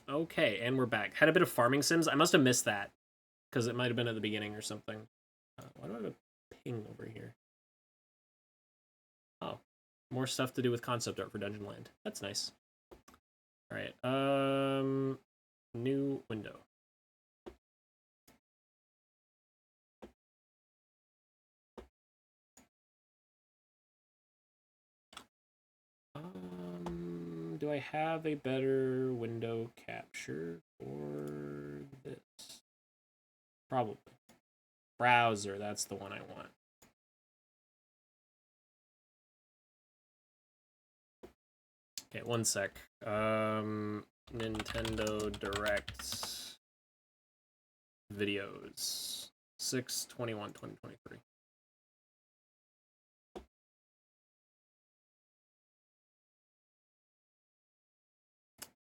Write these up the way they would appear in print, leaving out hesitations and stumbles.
Okay, and we're back. Had a bit of farming sims. I must have missed that, because it might have been at the beginning or something. Why do I have a ping over here? Oh, more stuff to do with concept art for Dungeon Land. That's nice. All right, new window. Do I have a better window capture for this? Probably. Browser, that's the one I want. Okay, one sec. Nintendo Direct videos. 6/21/2023.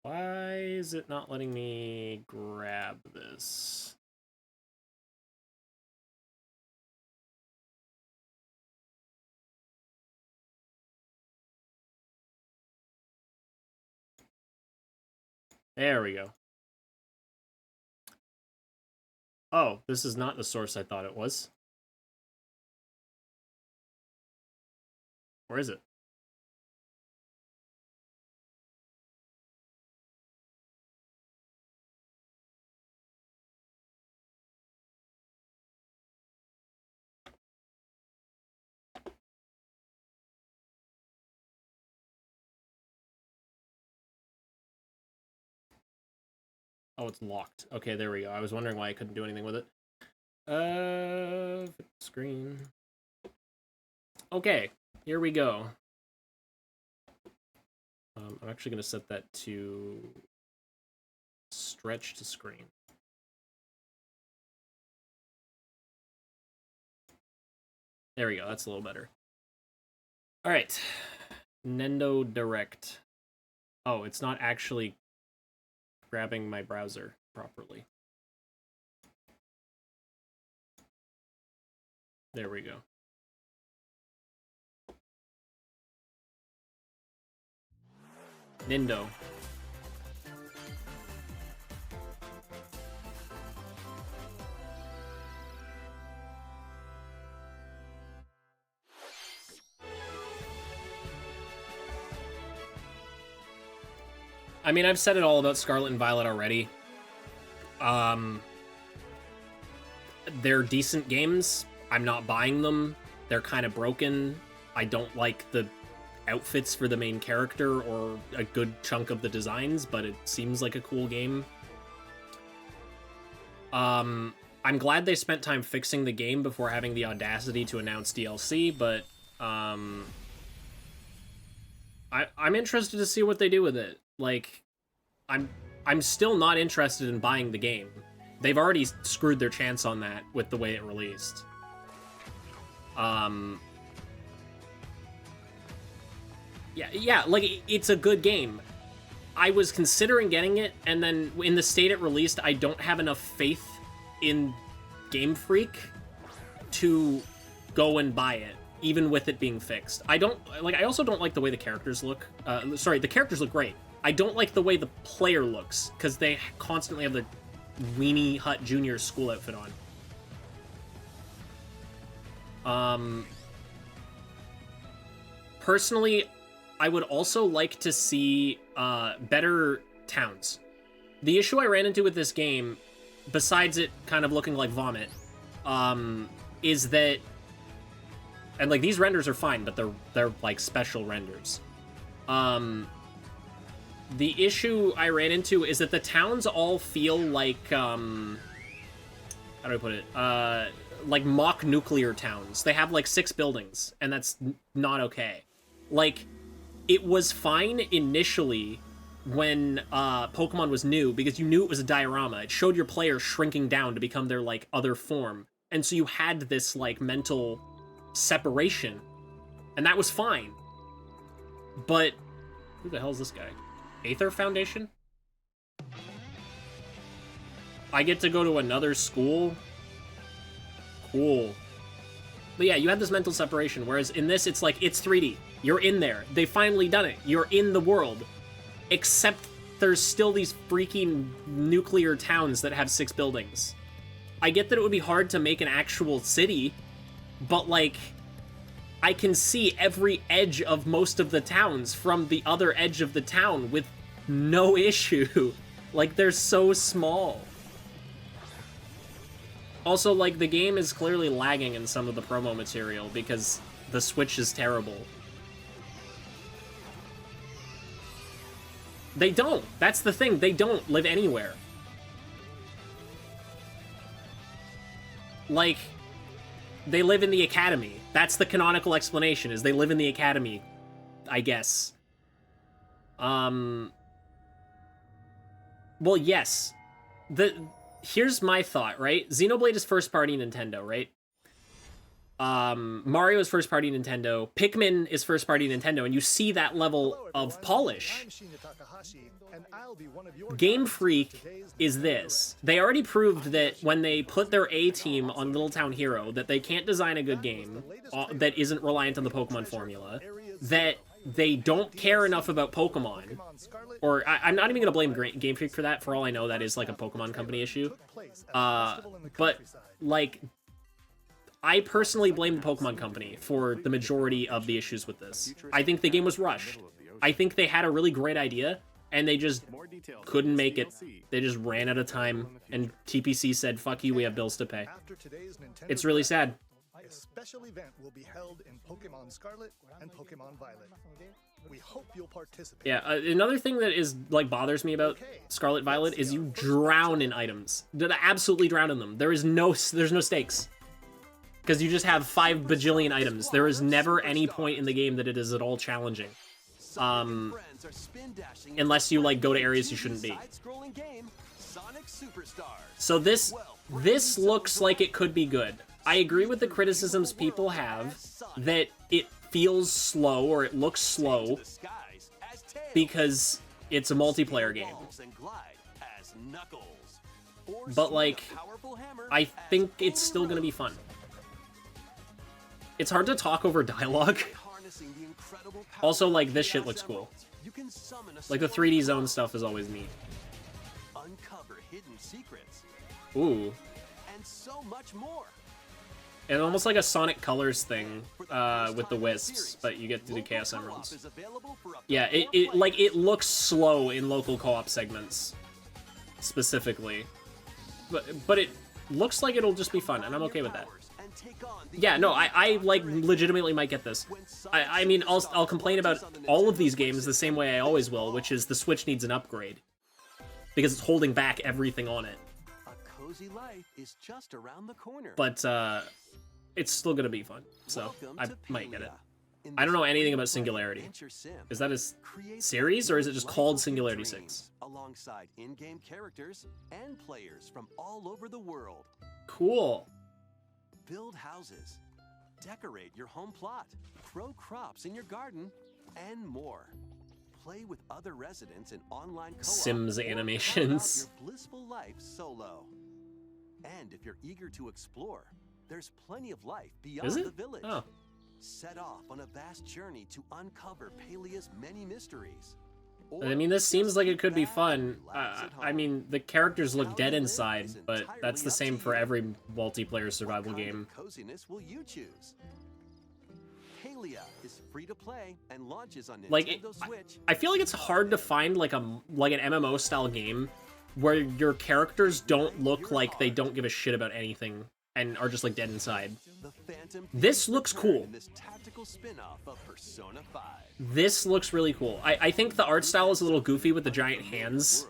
Why is it not letting me grab this? There we go. Oh, this is not the source I thought it was. Where is it? Oh, it's locked. Okay, there we go. I was wondering why I couldn't do anything with it. Screen. Okay, here we go. I'm actually going to set that to stretch to screen. There we go. That's a little better. All right. Nintendo Direct. Oh, it's not actually grabbing my browser properly. There we go. Nindo. I mean, I've said it all about Scarlet and Violet already. They're decent games. I'm not buying them. They're kind of broken. I don't like the outfits for the main character or a good chunk of the designs, but it seems like a cool game. I'm glad they spent time fixing the game before having the audacity to announce DLC, but I'm interested to see what they do with it. Like, I'm still not interested in buying the game. They've already screwed their chance on that with the way it released. Yeah, like, it's a good game. I was considering getting it, and then in the state it released, I don't have enough faith in Game Freak to go and buy it, even with it being fixed. I also don't like the way the characters look. Sorry, the characters look great. I don't like the way the player looks, because they constantly have the Weenie Hut Jr. school outfit on. Personally, I would also like to see better towns. The issue I ran into with this game, besides it kind of looking like vomit, is that, and like these renders are fine, but they're like special renders. The issue I ran into is that the towns all feel like how do I put it? Like mock nuclear towns. They have like 6 buildings, and that's not okay. Like, it was fine initially when Pokemon was new, because you knew it was a diorama. It showed your player shrinking down to become their, like, other form. And so you had this, like, mental separation. And that was fine. But who the hell is this guy? Aether Foundation? I get to go to another school? Cool. But yeah, you had this mental separation, whereas in this, it's like, it's 3D. You're in there. They've finally done it. You're in the world. Except there's still these freaking nuclear towns that have 6 buildings. I get that it would be hard to make an actual city, but, like, I can see every edge of most of the towns from the other edge of the town with no issue. Like, they're so small. Also, like, the game is clearly lagging in some of the promo material because the Switch is terrible. They don't. That's the thing. They don't live anywhere. Like, they live in the academy. That's the canonical explanation, is they live in the academy, I guess. Well, yes. Here's my thought, right? Xenoblade is first-party Nintendo, right? Mario is first-party Nintendo. Pikmin is first-party Nintendo, and you see that level of polish. Game Freak is this. They already proved that when they put their A-team on Little Town Hero, that they can't design a good game that isn't reliant on the Pokemon formula, that they don't care enough about Pokemon, or I'm not even going to blame Game Freak for that. For all I know, that is like a Pokemon Company issue. But, like, I personally blame the Pokemon Company for the majority of the issues with this. I think the game was rushed. I think they had a really great idea, and they just couldn't make it. They just ran out of time, and TPC said, fuck you, we have bills to pay. It's really sad. A special event will be held in Pokemon Scarlet and Pokemon Violet. We hope you'll participate. Yeah, another thing that is, like, bothers me about Scarlet Violet is you drown in items. Absolutely drown in them. There's no stakes. Because you just have 5 bajillion items. There is never any point in the game that it is at all challenging. Unless you, like, go to areas you shouldn't be. So this looks like it could be good. I agree with the criticisms people have that it feels slow, or it looks slow, because it's a multiplayer game. But, like, I think it's still gonna be fun. It's hard to talk over dialogue. Also, like, this shit looks cool. Like, the 3D zone stuff is always neat. Ooh. And so much more. It's almost like a Sonic Colors thing with the Wisps, but you get to do Chaos Emeralds. Yeah, it looks slow in local co-op segments, specifically. But it looks like it'll just be fun, and I'm okay with that. Yeah, no, I like, legitimately might get this. I mean, I'll complain about all of these games the same way I always will, which is the Switch needs an upgrade. Because it's holding back everything on it. Cozy life is just around the corner. But, it's still gonna be fun, so I might get it. I don't know anything about Singularity. Is that a series, or is it just called Singularity 6? Alongside in-game characters and players from all over the world. Cool. Build houses, decorate your home plot, grow crops in your garden, and more. Play with other residents in online co-op. Sims animations. Your blissful life solo. And if you're eager to explore, there's plenty of life beyond the village. Oh. Set off on a vast journey to uncover Palia's many mysteries. I mean, this seems like it could be fun. I mean, the characters look dead inside, but that's the same for every multiplayer survival game. Coziness will you choose? Palia is free to play and launches on Like, Nintendo Switch. I feel like it's hard to find like an MMO style game where your characters don't look like they don't give a shit about anything and are just like dead inside. This looks cool. This tactical spin-off of Persona 5. This looks really cool. I think the art style is a little goofy with the giant hands,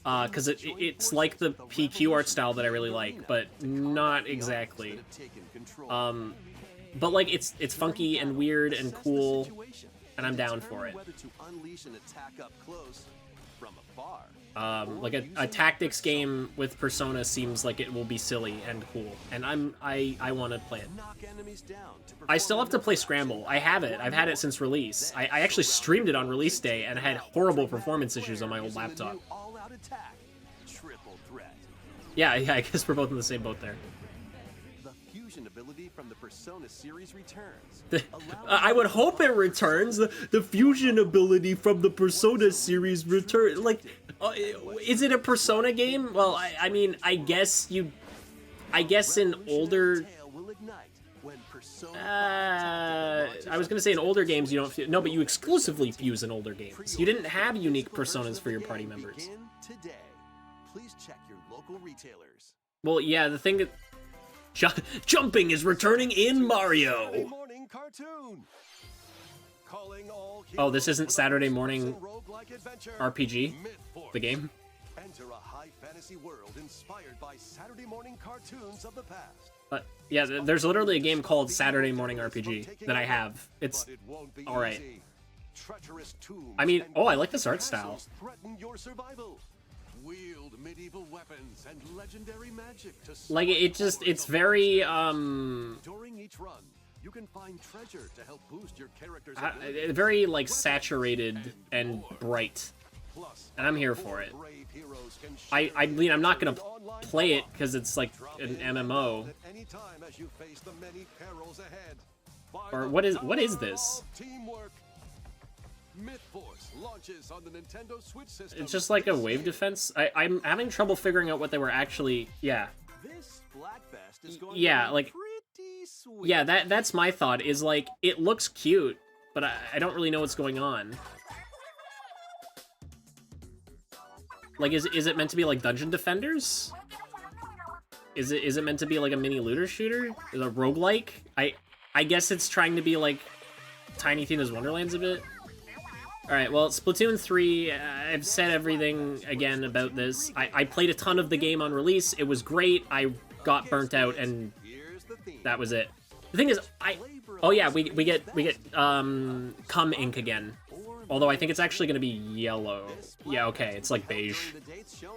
because it's like the PQ art style that I really like, but not exactly. But like it's funky and weird and cool, and I'm down for it. Like a tactics game with Persona seems like it will be silly and cool, and I want to play it. I still have to play Scramble. I have it. I've had it since release. I actually streamed it on release day and had horrible performance issues on my old laptop. Yeah, I guess we're both in the same boat there. fusion ability from the Persona series returns. I would hope it returns. The fusion ability from the Persona series return. Like, is it a Persona game? Well, I mean, I guess in older. I was gonna say in older games you don't. No, but you exclusively fuse in older games. You didn't have unique personas for your party members. Today. Please check your local retailers. Well, yeah, the thing that jumping is returning in Mario. Morning cartoon. Calling all Oh, this isn't Saturday Morning RPG, the game. Enter a high fantasy world inspired by Saturday morning cartoons of the past. Yeah, there's literally a game called Saturday Morning RPG that I have. It's all right. I mean, oh, I like this art style. Threaten your survival. Wield medieval weapons and legendary magic to like it's very During each run, you can find treasure to help boost your character's very like saturated and bright. And I'm here for it. I mean, I'm not gonna play it because it's like an MMO. Or what is this? Launches on the Nintendo Switch system. It's just like a wave defense. I'm having trouble figuring out what they were actually. Yeah. This Splatfest is going yeah, like. Sweet. Yeah, that's my thought. Is like it looks cute, but I don't really know what's going on. Like, is it meant to be like Dungeon Defenders? Is it meant to be like a mini looter shooter? Is it a roguelike? I guess it's trying to be like Tiny Tina's Wonderlands a bit. Alright, well, Splatoon 3, I've said everything again about this. I played a ton of the game on release. It was great. I got burnt out, and that was it. The thing is, oh yeah, we get Cum Ink again. Although I think it's actually gonna be yellow. Yeah, okay, it's like beige.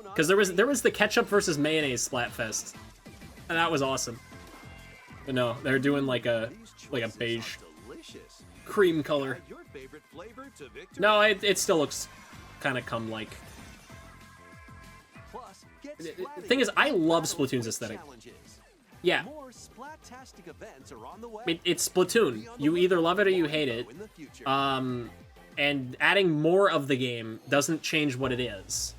Because there was the ketchup versus mayonnaise Splatfest, and that was awesome. But no, they're doing like a beige cream color. No, it still looks kind of cum-like. The thing is, I love Splatoon's aesthetic. Yeah. It's Splatoon. You either love it or you hate it. And adding more of the game doesn't change what it is.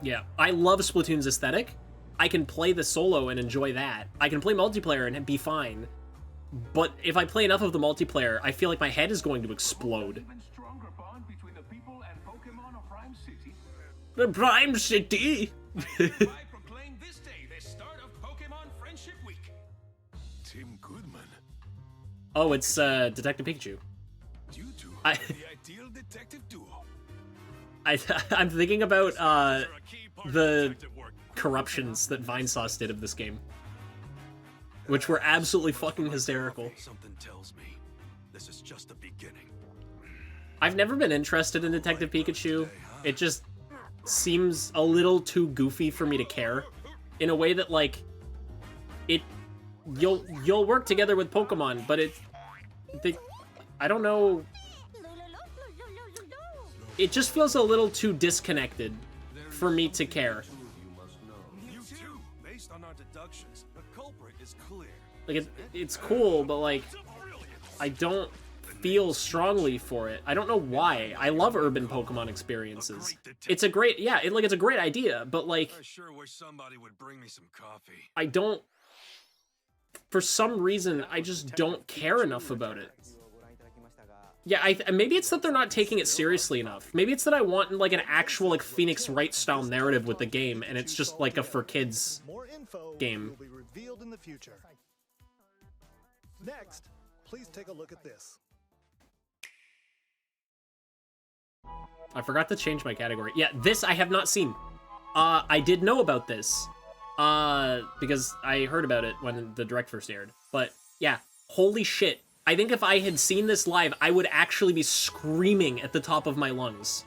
Yeah, I love Splatoon's aesthetic. I can play the solo and enjoy that. I can play multiplayer and be fine. But if I play enough of the multiplayer, I feel like my head is going to explode. The Prime City! I proclaim this day the start of Pokemon Friendship Week. Tim Goodman. Oh, it's Detective Pikachu. You two I- the ideal detective duo. I'm thinking about the corruptions that Vinesauce did of this game, which were absolutely fucking hysterical. Something tells me this is just the beginning. I've never been interested in Detective Pikachu. It just seems a little too goofy for me to care, in a way that like you'll work together with Pokemon, but I don't know. It just feels a little too disconnected for me to care. You two, based on our deductions, the culprit is clear. Like it's cool, but like I don't feel strongly for it. I don't know why. I love urban Pokemon experiences. It's a great, yeah, it's a great idea, but like I sure wish somebody would bring me some coffee. I don't, for some reason, I just don't care enough about it. Yeah, maybe it's that they're not taking it seriously enough. Maybe it's that I want like an actual like Phoenix Wright style narrative with the game, and it's just like a for kids More info game. will be revealed in the future. Next, please take a look at this. I forgot to change my category. Yeah, this I have not seen. I did know about this, because I heard about it when the direct first aired. But yeah, holy shit. I think if I had seen this live, I would actually be screaming at the top of my lungs.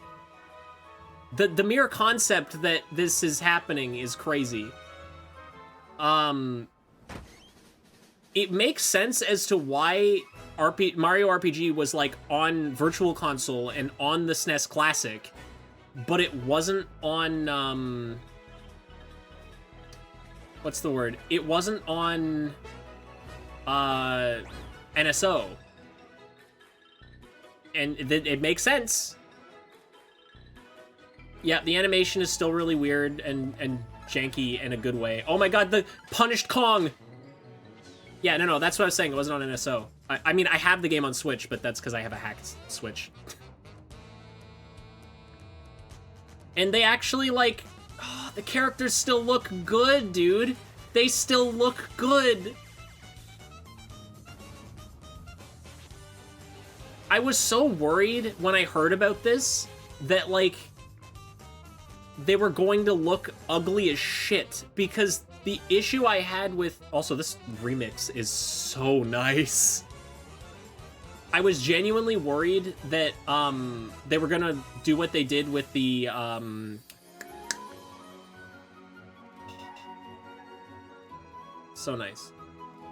The mere concept that this is happening is crazy. It makes sense as to why Mario RPG was like on Virtual Console and on the SNES Classic, but it wasn't on what's the word? It wasn't on NSO. And it makes sense. Yeah, the animation is still really weird and janky in a good way. Oh my god, the punished Kong! Yeah, no, that's what I was saying. It wasn't on NSO. I mean, I have the game on Switch, but that's because I have a hacked Switch. And they actually, like... Oh, the characters still look good, dude. They still look good. I was so worried when I heard about this that, like, they were going to look ugly as shit, because the issue I had with... Also, this remix is so nice. I was genuinely worried that they were gonna do what they did with the so nice.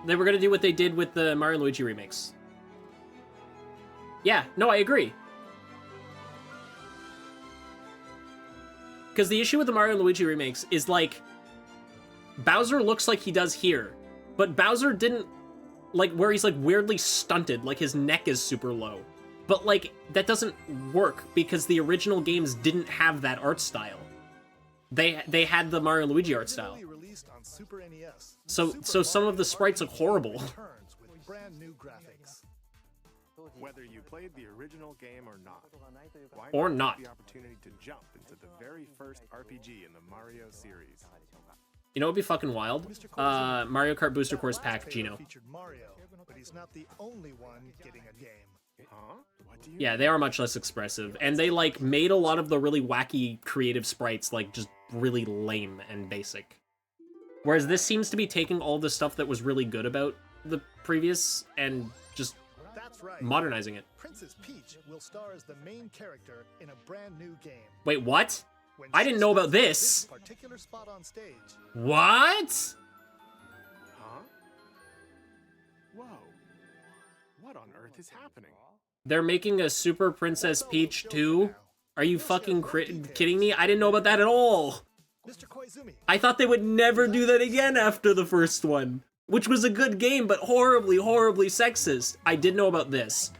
They were gonna do what they did with the Mario and Luigi remakes. Yeah, no, I agree. Because the issue with the Mario and Luigi remakes is, like, Bowser looks like he does here, but Bowser didn't, like, where he's, like, weirdly stunted, like, his neck is super low. But, like, that doesn't work because the original games didn't have that art style. They had the Mario and Luigi art style. Released on Super NES. So some of the sprites look horrible. Returns with brand new graphics. Whether you played the original game or not, why Or take not. the opportunity to jump into the very first RPG in the Mario series? You know what would be fucking wild? Mario Kart Booster Course Last Pack, trailer Gino. featured Mario, but he's not the only one getting a game. Huh? What do you Yeah, they are much less expressive, and they, like, made a lot of the really wacky, creative sprites, like, just really lame and basic. Whereas this seems to be taking all the stuff that was really good about the previous and just That's right. modernizing it. Princess Peach will star as the main character in a brand new game. Wait, what? When I she didn't know about steps to this. particular spot on stage. What? Huh? Whoa. What on earth is happening? They're making a Super Princess Peach 2? Are you fucking kidding me? I didn't know about that at all. Mr. Koizumi, I thought they would never do that again after the first one, which was a good game, but horribly, horribly sexist. I did know about this.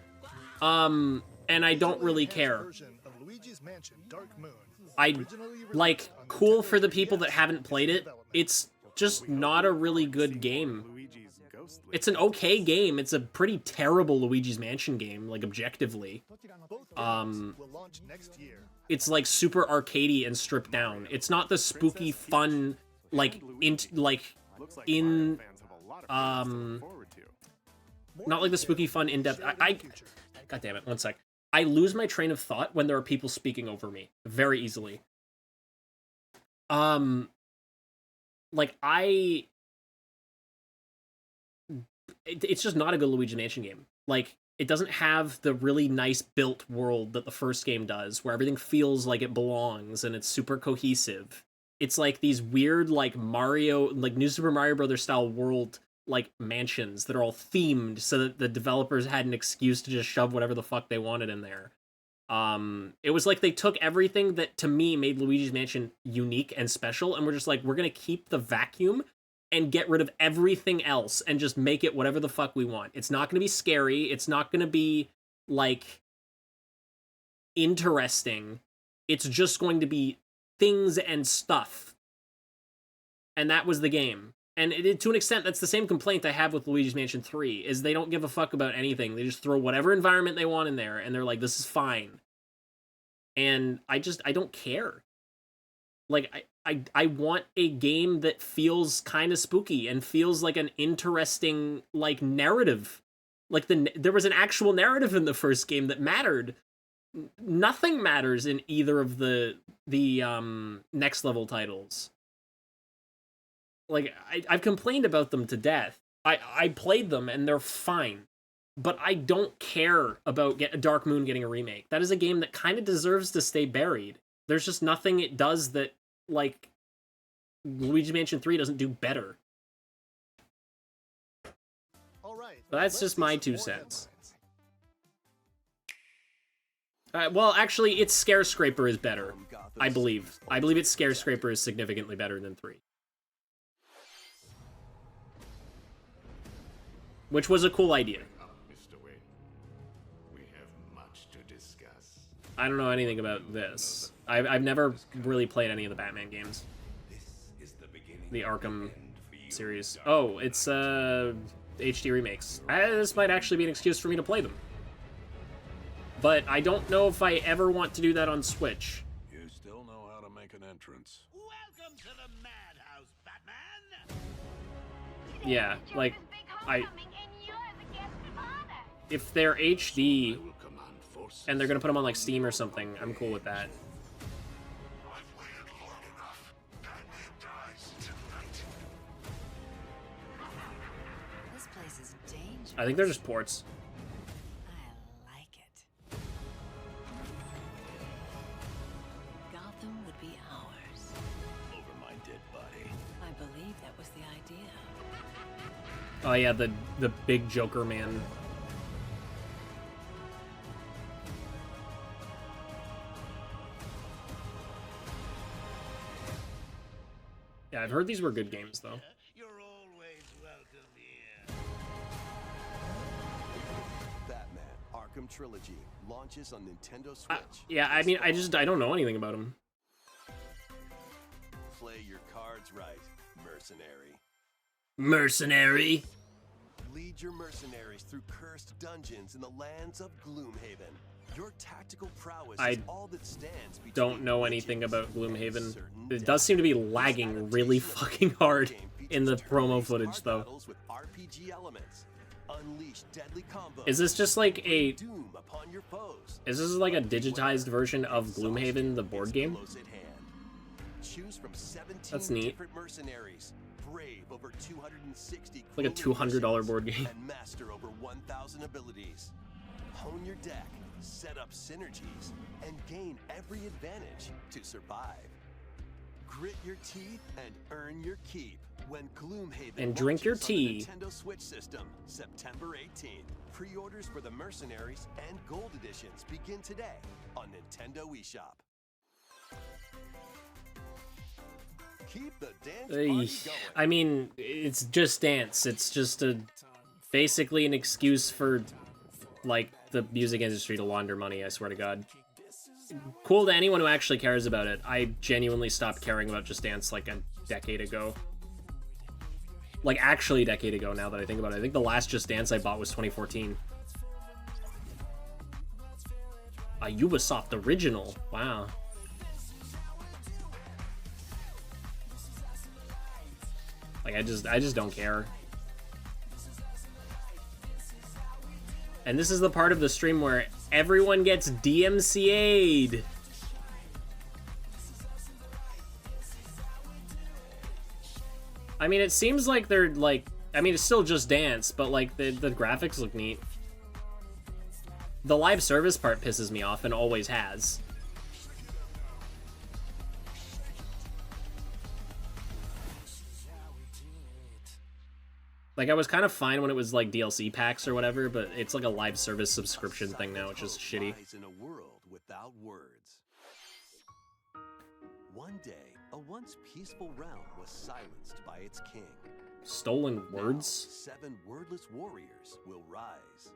And I don't really care. version of Luigi's Mansion Dark Moon. I, like, cool for the people that haven't played it. It's just not a really good game. Luigi's ghostly. It's an okay game. It's a pretty terrible Luigi's Mansion game, like, objectively. Both games will launch next year. It's, like, super arcadey and stripped down. It's not the spooky, fun, like, Looks like Mario in, fans have a lot of things to look forward to. not like the spooky, fun, in-depth. God damn it, one sec. I lose my train of thought when there are people speaking over me very easily. Like, it's just not a good Luigi Mansion game. Like, it doesn't have the really nice built world that the first game does, where everything feels like it belongs and it's super cohesive. It's like these weird, like, Mario, like, New Super Mario Brothers style world, like, mansions that are all themed so that the developers had an excuse to just shove whatever the fuck they wanted in there. It was like they took everything that, to me, made Luigi's Mansion unique and special, and we're just like, we're gonna keep the vacuum and get rid of everything else and just make it whatever the fuck we want. It's not gonna be scary. It's not gonna be, like, interesting. It's just going to be things and stuff. And that was the game. And to an extent, that's the same complaint I have with Luigi's Mansion 3, is they don't give a fuck about anything. They just throw whatever environment they want in there, and they're like, this is fine. And I don't care. Like, I want a game that feels kind of spooky and feels like an interesting, like, narrative. Like, there was an actual narrative in the first game that mattered. Nothing matters in either of the next level titles. Like, I've complained about them to death. I played them, and they're fine. But I don't care about Dark Moon getting a remake. That is a game that kind of deserves to stay buried. There's just nothing it does that, like, Luigi Mansion 3 doesn't do better. All right. But that's just my 2 cents. Well, actually, its Scare Scraper is better. I believe. I believe its Scare Scraper is significantly better than 3. which was a cool idea. Up, Mr. Wayne. We have much to discuss. I don't know anything about this. I've never really played any of the Batman games. This is the beginning. The Arkham of the end for you, series. Dark Oh, it's HD remakes. This might actually be an excuse for me to play them. But I don't know if I ever want to do that on Switch. You still know how to make an entrance. Welcome to the madhouse, Batman! Yeah, like, if they're HD Will command forces. and they're gonna put them on like Steam or something, I'm cool with that. I've waited long enough. Batman dies tonight. This place is dangerous. I think they're just ports. I like it. Gotham would be ours. Over my dead body. I believe that was the idea. Oh yeah, the big Joker man. Yeah, I've heard these were good games though. You're always welcome here. Batman Arkham Trilogy launches on Nintendo Switch. Yeah, I mean, I don't know anything about them. Play your cards right, mercenary. Mercenary. Lead your mercenaries through cursed dungeons in the lands of Gloomhaven. Your tactical prowess I is all that stands between Don't know witches anything about and Gloomhaven. certain It death. does seem to be lagging This really adaptation of the fucking hard game in the features promo turn-based footage card though. battles with RPG elements. Unleash deadly combos. Is this just like a doom upon your foes? Is this like a digitized version of Gloomhaven, the board It's game? close at hand. Choose from 17 That's neat. different mercenaries. Brave over 260 Like a grueling $200 missions, board game. and master over 1,000 abilities. Hone your deck, set up synergies, and gain every advantage to survive. Grit your teeth and earn your keep when Gloomhaven And drink your launches on tea. the Nintendo Switch system, September 18th. Pre-orders for the Mercenaries and Gold Editions begin today on Nintendo eShop. Keep the dance party going. I mean, it's Just Dance. It's just basically an excuse for like the music industry to launder money, I swear to God. Cool to anyone who actually cares about it. I genuinely stopped caring about Just Dance like a decade ago. Like actually a decade ago now that I think about it. I think the last Just Dance I bought was 2014. A Ubisoft original. Wow. Like I just don't care. And this is the part of the stream where everyone gets DMCA'd. I mean, it seems like they're like, I mean, it's still Just Dance, but like the graphics look neat. The live service part pisses me off and always has. Like, I was kind of fine when it was, like, DLC packs or whatever, but it's like a live service subscription thing now, which is shitty. In a world without words. One day, a once peaceful realm was silenced by its king. Stolen words? 7 wordless warriors will rise.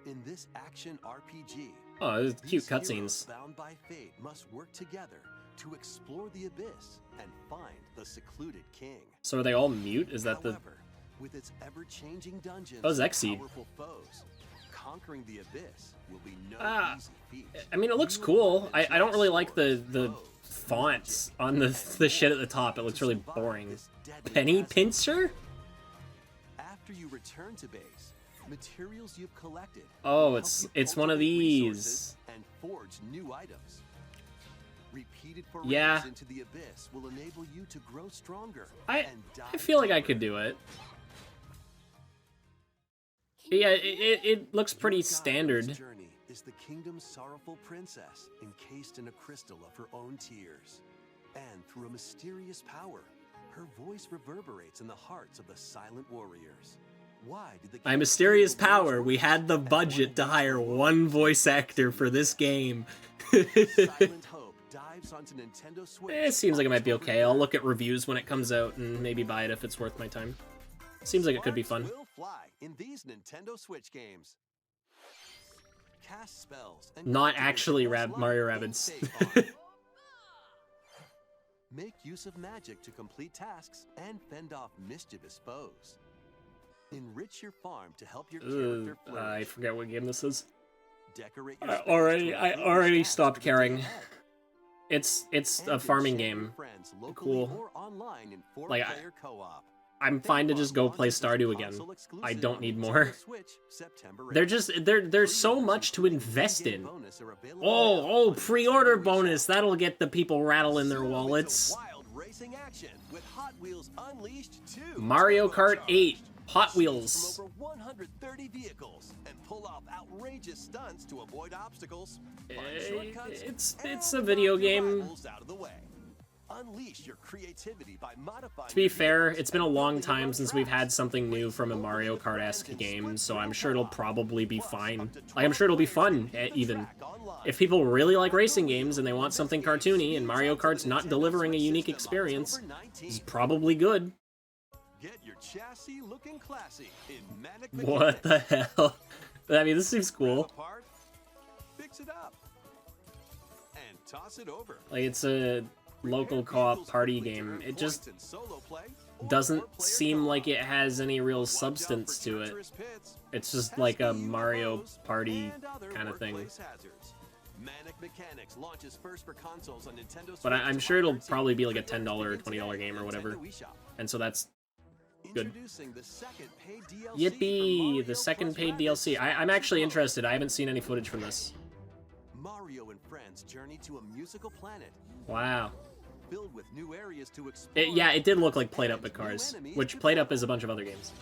In this action RPG, Oh, this is cute these heroes cutscenes. bound by fate must work together to explore the abyss and find the secluded king. So are they all mute? Is that the... However, with its ever-changing dungeons Oh, it's and Xseed. powerful foes, conquering the abyss will be no easy feat. I mean, it looks cool. I don't really like the fonts on the shit at the top. It looks really boring. Penny Pincer? After you return to base, materials you've collected Oh, will it's help you one of cultivate these. resources and forge new items. Repeated forays Yeah. into the abyss will enable you to grow stronger. I and I feel like I could do it. Yeah, it looks pretty Your guide on standard. this journey is the kingdom's sorrowful princess, encased in a crystal of her own tears. And through a mysterious power, her voice reverberates in the hearts of the silent warriors. Why did the By mysterious power, we had the budget to hire one voice actor for this game. Silent Hope dives onto Nintendo Switch? It seems like it might be okay. I'll look at reviews when it comes out and maybe buy it if it's worth my time. Seems like it could be fun. Sparks will fly in these Nintendo Switch games. Cast spells and Not cultivate actually the best life Mario in Rabbids. Save Farm. Make use of magic to complete tasks and fend off mischievous foes. Enrich your farm to help your character flourish. I forget what game this is. Decorate your I space already to improve your already stats stopped for the day caring. ahead. It's And a farming enchant your game. friends locally Cool. or online in Like, four-player co-op. I'm fine to just go play Stardew again. I don't need more. There's so much to invest in. Oh, pre-order bonus. That'll get the people rattling their wallets. Mario Kart 8 Hot Wheels. Over 130 vehicles and pull off outrageous stunts to avoid obstacles. Find shortcuts It's and a video move your game. rivals out of the way. Unleash your creativity by modifying To be your fair, vehicles it's been a and long building them time on since we've had tracks. something new from a Mario Kart-esque game, so I'm sure it'll probably be Plus, fine. up to Like, I'm sure it'll be 12 players fun, can beat the even. track online. If people really like racing games and they want something cartoony, and Mario Kart's not delivering a unique experience, it's probably good. Get your chassis looking classy in Manic What the hell? I mean, this seems cool. Apart, fix it up, and toss it over. Like, it's a local co-op party game. It just doesn't seem like it has any real substance to it. It's just like a Mario Party kind of thing. Manic Mechanics launches first for consoles on Nintendo But I'm Switch sure it'll March 13th. probably be like a Pre-order $10 or begins $20 today game or at whatever. Nintendo eShop. And so that's good. Introducing the second paid DLC for Yippee! Mario The second plus paid Rabbids DLC. I'm actually Sparxs. interested. I haven't seen any footage from this. Mario and friends journey to a musical planet Wow. filled with new areas to explore. Yeah, it did look like Played Up and at Cars, new enemies which to Played Up battle. is a bunch of other games.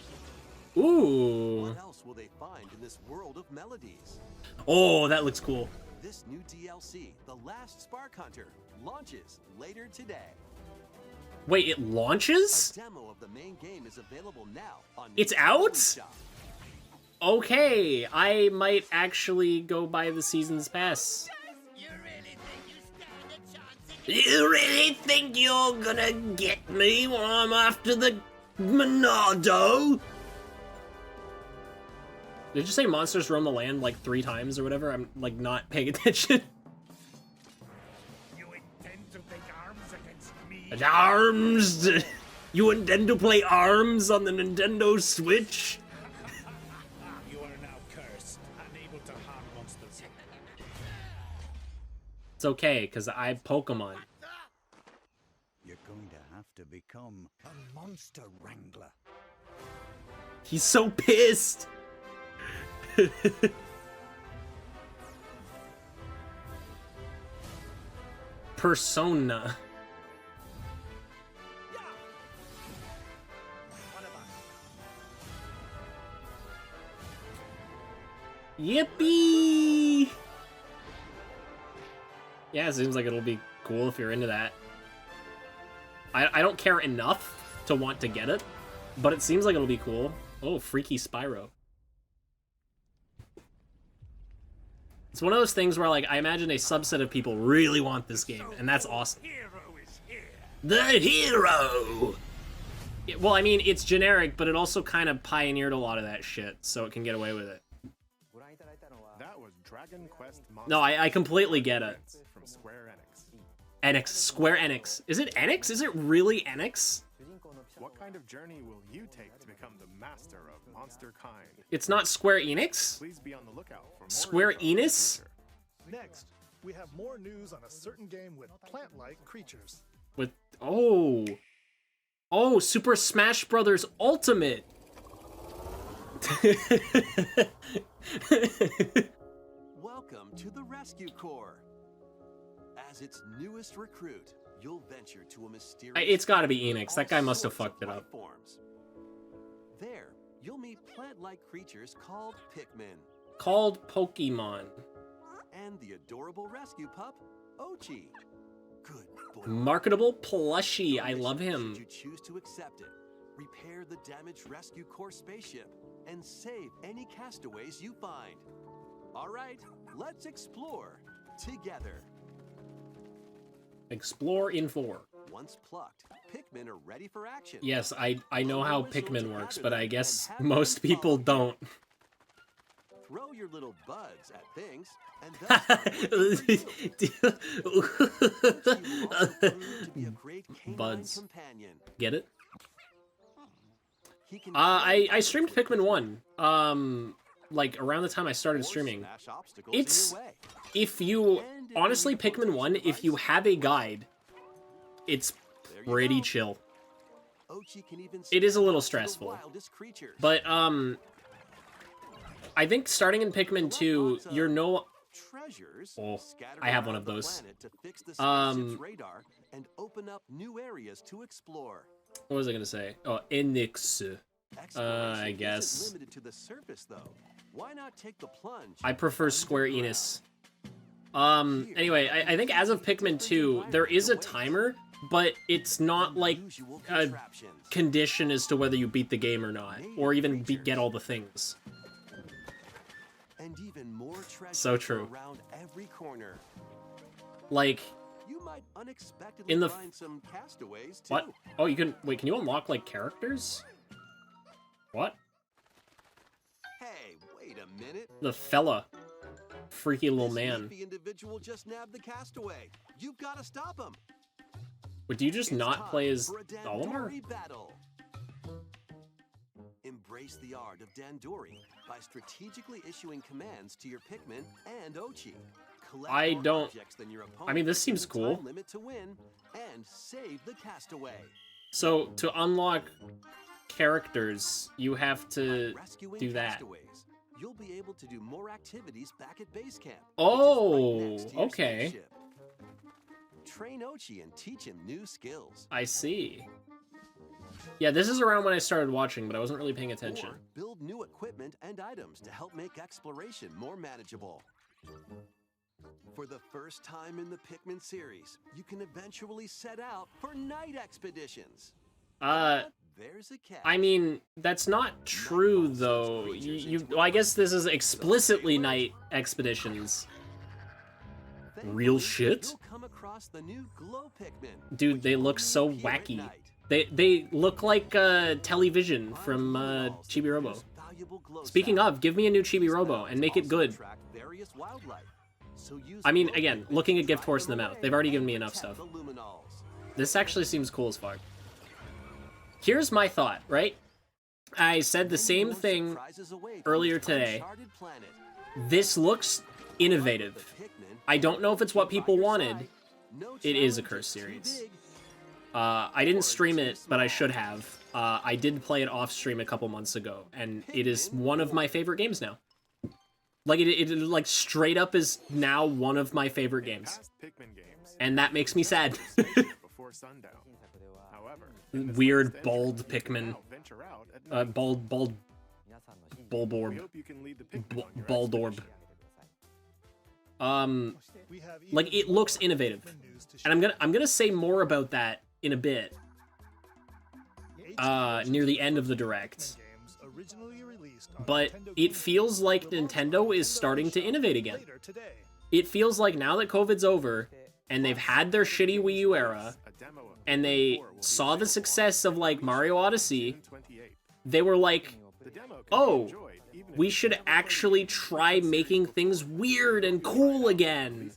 Ooh. What else will they find in this world of melodies? Oh, that looks cool. This new DLC, The Last Spark Hunter, launches later today. Wait, it A launches? demo of the main game is available now on It's Nintendo out? eShop. Okay, I might actually go buy the season's pass. You really think you're gonna get me when I'm after the Monado? Did you say monsters roam the land like 3 times or whatever? I'm like not paying attention. You intend to take arms against me? Arms! You intend to play ARMS on the Nintendo Switch? You are now cursed, unable to harm monsters. It's okay, because I Pokemon. You're going to have to become a monster wrangler. He's so pissed! Persona. Yippee! Yeah, it seems like it'll be cool if you're into that. I don't care enough to want to get it, but it seems like it'll be cool. Oh, Freaky Spyro. It's one of those things where, like, I imagine a subset of people really want this game, and that's awesome. Hero is here. The hero! Well, I mean, it's generic, but it also kind of pioneered a lot of that shit, so it can get away with it. That was Dragon Quest Monster No, I completely get it. from Square Enix. Enix. Square Enix. Is it Enix? Is it really Enix? What kind of journey will you take to become the master of monster kind? It's not Square Enix? Please be on the lookout for more Square info in the Enix? future. Next, we have more news on a certain game with plant-like creatures. With... Oh. Oh, Super Smash Brothers Ultimate! Welcome to the Rescue Corps. As its newest recruit, you'll venture to a mysterious... It's gotta be planet Enix. with That guy all must have sorts of fucked it up. life forms. There, you'll meet plant-like creatures called Pikmin, Called Pokemon. and the adorable rescue pup, Ochi. Good boy. Marketable plushie. I love Should him. you choose to accept it, repair the damaged Rescue Corps spaceship, and save any castaways you find. All right, let's explore together. Explore in 4. Once plucked, Pikmin are ready for action. Yes, I know how Pikmin works, but I guess most people don't. Throw your little buds at things, and Buds. companion. Get it? I streamed Pikmin 1. Like around the time I started streaming. It's if you honestly Pikmin 1, if you have a guide, it's pretty chill. It is a little stressful. But I think starting in Pikmin 2, you're no Oh, I have one of those. Radar and open up new areas to explore. What was I gonna say? Oh, Enix. I guess. Limited to the surface, though. Why not take the plunge? I prefer Square Enix. Anyway, I think as of Pikmin 2, there is a timer, but it's not like a condition as to whether you beat the game or not, or even get all the things. And even more So true. Around every corner. Like, you might unexpectedly in the find some castaways too. What? Oh, you can wait. Can you unlock like characters? What? Hey, wait a minute. The fella, freaky little man. The individual just nabbed the castaway. You've got to stop him. But do you just not play as Olimar? Battle. Embrace the art of Dandori by strategically issuing commands to your Pikmin and Ochi. Collect I more don't. objects than your I mean, this opponent seems within the cool. time limit to win and save the castaway. So to unlock characters, you have to Rescuing do that. castaways, you'll be able to do more activities back at base camp. Oh, which is right next to your okay. spaceship. Train Ochi and teach him new skills. I see. Yeah, this is around when I started watching, but I wasn't really paying attention. Or build new equipment and items to help make exploration more manageable. For the first time in the Pikmin series, you can eventually set out for night expeditions. There's a catch. I mean, that's not true though. Well, I guess this is explicitly night expeditions. Real shit? You'll come across the new glow Pikmin, Dude, which they will look only so appear at wacky. night. They look like Television from Chibi Robo. Speaking of, give me a new Chibi Robo and make it good. I mean, again, looking at Gift Horse in the mouth. They've already given me enough stuff. This actually seems cool as fuck. Here's my thought, right? I said the same thing earlier today. This looks innovative. I don't know if it's what people wanted. It is a Curse series. I didn't stream it, but I should have. I did play it off stream a couple months ago, and it is one of my favorite games now. Like, it like straight up is now one of my favorite games. And that makes me sad. Weird, bald Pikmin. Bald Bulborb. Baldorb. Like, it looks innovative. And I'm gonna say more about that in a bit. Near the end of the Direct. But it feels like Nintendo is starting to innovate again. It feels like now that COVID's over, and they've had their shitty Wii U era, and they saw the success of, like, Mario Odyssey, they were like, oh, we should actually try making things weird and cool again.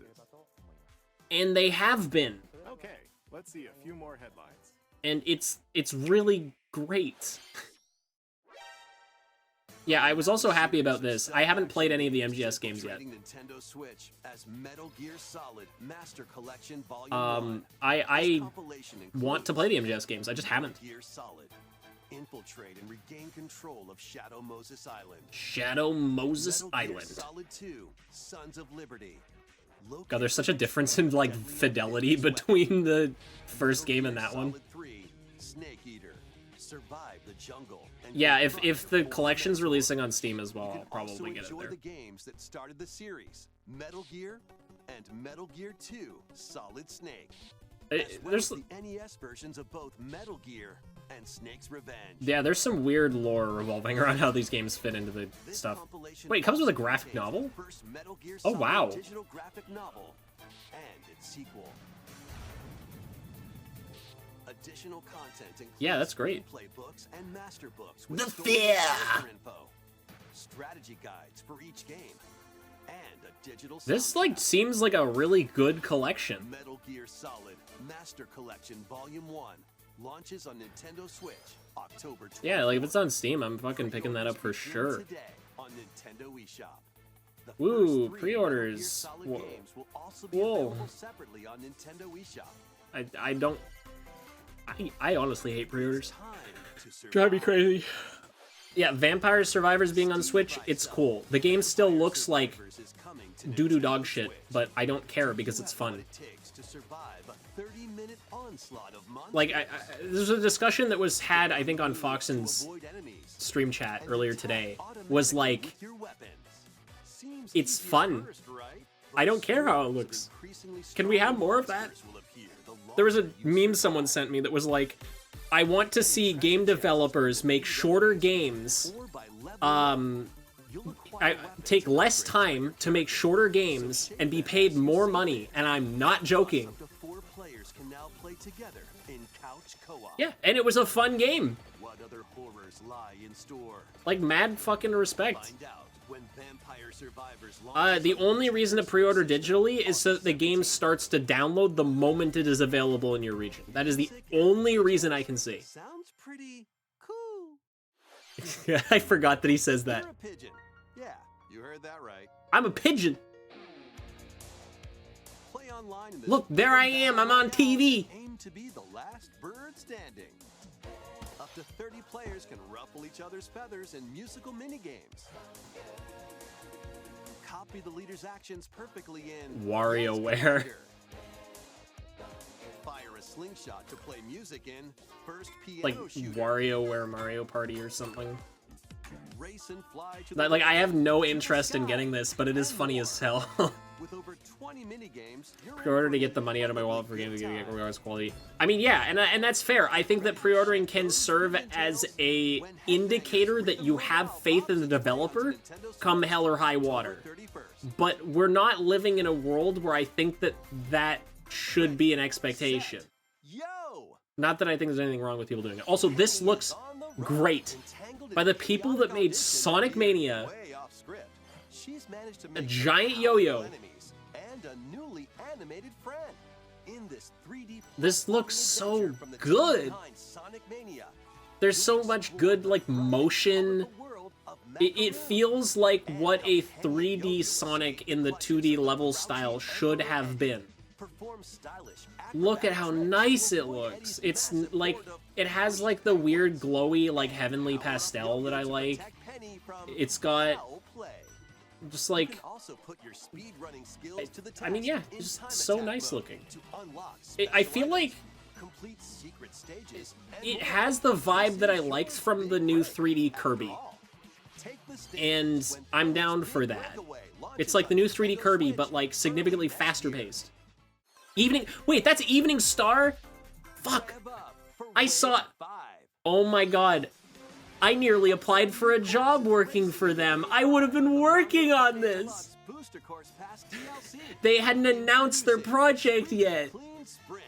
And they have been. Okay, let's see a few more headlines. And it's really great. Yeah, I was also happy about this. I haven't played any of the MGS games yet. Nintendo Switch as Metal Gear Solid Master Collection Volume 1. I want to play the MGS games. I just haven't. Gear Solid. Infiltrate and regain control of Shadow Moses Island. Shadow Moses Island. Solid 2, Sons of Liberty. God, there's such a difference in, like, fidelity between the first game and that one. Solid 3, Snake Eater. Survive the jungle. Yeah, if the collection's releasing on Steam as well, I'll probably get it there. The games that started the series, Metal Gear and Metal Gear 2, Solid Snake. There's the NES versions of both Metal Gear and Snake's Revenge. Yeah, there's some weird lore revolving around how these games fit into the stuff. Wait, it comes with a graphic novel? Oh, wow. Digital graphic novel and its sequel. A additional content includes Yeah, that's great. gameplay books and master books with The story fear! and info, strategy guides for each game, and a digital This, like, soundtrack. seems like a really good collection. Metal Gear Solid Master Collection Volume 1 launches on Nintendo Switch October 20th. Yeah, like, if it's on Steam, I'm fucking picking that up for Begin sure. Today on Nintendo eShop. The Woo, first 3 pre-orders. Metal Gear Solid Whoa. games will also be Whoa. available separately on Nintendo eShop. I don't... I honestly hate pre-orders. Time to Drive me survive. crazy. Yeah, Vampire Survivors being on Switch, it's cool. The game still looks like Survivors is coming to doo-doo Nintendo dog shit, Switch. but I don't care because it's What fun. it takes to survive a 30-minute onslaught of monsters. Like, there's a discussion that was had, I think, on Foxen's To avoid enemies. stream chat And earlier attack today, automatically was like, with your weapons. Seems it's easy at fun. first, right? I don't care how it Swarms of looks. increasingly Can we have strong more of that? monsters will appear the There was a longer you meme survive. someone sent me that was like, I want to see game developers make shorter games, Or by leveling up, you'll acquire weapons take and less upgrades. time to make shorter games and be paid more money, and I'm not joking. Up to 4 players can now play together in couch co-op. Yeah, and it was a fun game. What other horrors lie in store? Like, mad fucking respect. Find out when Vampire Survivors launches The on only Nintendo reason to Switch pre-order digitally is so that the August game 17th. starts to download the moment it is available in your region. That is the only reason I can see. Sounds pretty cool. I forgot that he says that. You're a pigeon. Yeah, you heard that right. I'm a pigeon. Play online in this Look, there I am. I'm on TV. Aim to be the last bird standing. Up to 30 players can ruffle each other's feathers in musical minigames. Copy the leader's actions perfectly in WarioWare. Yes, Commander. Fire a slingshot to play music in First Piano Like Shooter. WarioWare Mario Party or something. Race and fly to Like, I have no to the interest in sky. getting this, but it is And funny more. as hell. With over 20 minigames, you're Pre-order to in get the for money out of my wallet for a games to good get time. regardless of quality. I mean, yeah, and that's fair. I think that pre-ordering can serve as a indicator that you have faith in the developer, come hell or high water. But we're not living in a world where I think that that should be an expectation. Yo! Not that I think there's anything wrong with people doing it. Also, this looks great. By the people that made Sonic Mania, Way off script. She's managed to a make giant powerful yo-yo. enemies and a newly animated friend in this 3D This looks platforming so adventure from the team good. behind Sonic Mania. There's so much good, like, motion. The world of It Macaroon. feels like what a 3D Sonic in the 2D level style should have been. Perform stylish Look at how nice it looks. It's like, it has like the weird glowy, like heavenly pastel that I like. It's got just like, also put your speed running skills to the I mean, yeah, test in just time so attack nice mode looking. to unlock I special feel like items, complete secret stages, and it more. has the vibe that I liked from the new 3D Kirby. Take the stage And when I'm Kirby's down Big for that. Breakaway launches It's like the new on 3D Nintendo Kirby, Switch but like significantly early next faster year. paced. Wait, that's Evening Star? Fuck. Rev up for I Wave saw- 5. Oh my god. I nearly applied for a job working for them. I would have been working on this. Plus Booster Course Pass DLC. They hadn't announced their project yet. Clean sprint.